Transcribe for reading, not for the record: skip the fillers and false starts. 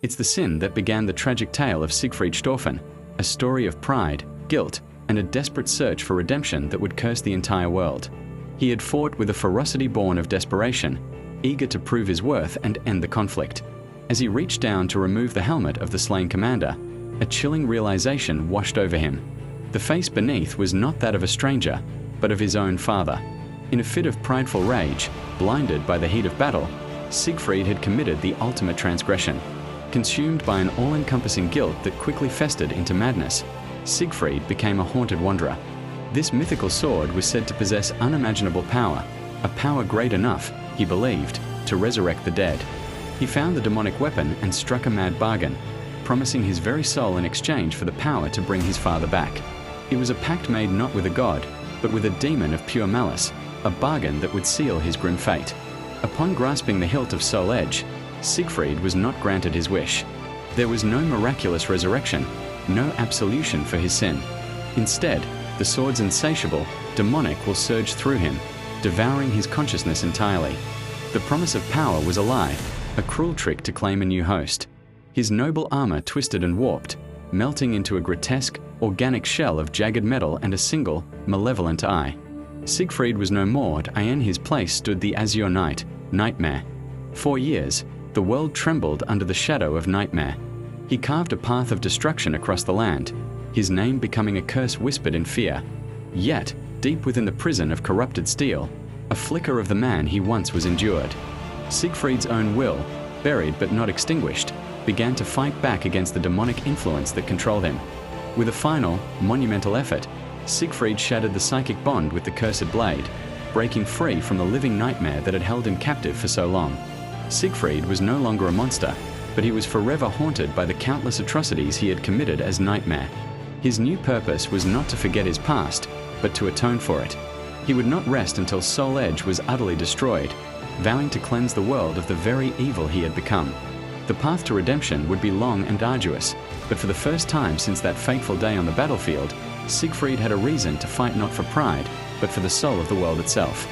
It's the sin that began the tragic tale of Siegfried Schtauffen, a story of pride, guilt, and a desperate search for redemption that would curse the entire world. He had fought with a ferocity born of desperation, eager to prove his worth and end the conflict. As he reached down to remove the helmet of the slain commander, a chilling realization washed over him. The face beneath was not that of a stranger, but of his own father. In a fit of prideful rage, blinded by the heat of battle, Siegfried had committed the ultimate transgression. Consumed by an all-encompassing guilt that quickly festered into madness, Siegfried became a haunted wanderer. This mythical sword was said to possess unimaginable power, a power great enough, he believed, to resurrect the dead. He found the demonic weapon and struck a mad bargain, promising his very soul in exchange for the power to bring his father back. It was a pact made not with a god, but with a demon of pure malice, a bargain that would seal his grim fate. Upon grasping the hilt of Soul Edge, Siegfried was not granted his wish. There was no miraculous resurrection, no absolution for his sin. Instead, the sword's insatiable, demonic will surge through him, devouring his consciousness entirely. The promise of power was a lie, a cruel trick to claim a new host. His noble armor twisted and warped, melting into a grotesque, organic shell of jagged metal and a single, malevolent eye. Siegfried was no more, and in his place stood the Azure Knight, Nightmare. For years, the world trembled under the shadow of Nightmare. He carved a path of destruction across the land, his name becoming a curse whispered in fear. Yet, deep within the prison of corrupted steel, a flicker of the man he once was endured. Siegfried's own will, buried but not extinguished, began to fight back against the demonic influence that controlled him. With a final, monumental effort, Siegfried shattered the psychic bond with the cursed blade, breaking free from the living nightmare that had held him captive for so long. Siegfried was no longer a monster, but he was forever haunted by the countless atrocities he had committed as Nightmare. His new purpose was not to forget his past, but to atone for it. He would not rest until Soul Edge was utterly destroyed, vowing to cleanse the world of the very evil he had become. The path to redemption would be long and arduous, but for the first time since that fateful day on the battlefield, Siegfried had a reason to fight not for pride, but for the soul of the world itself.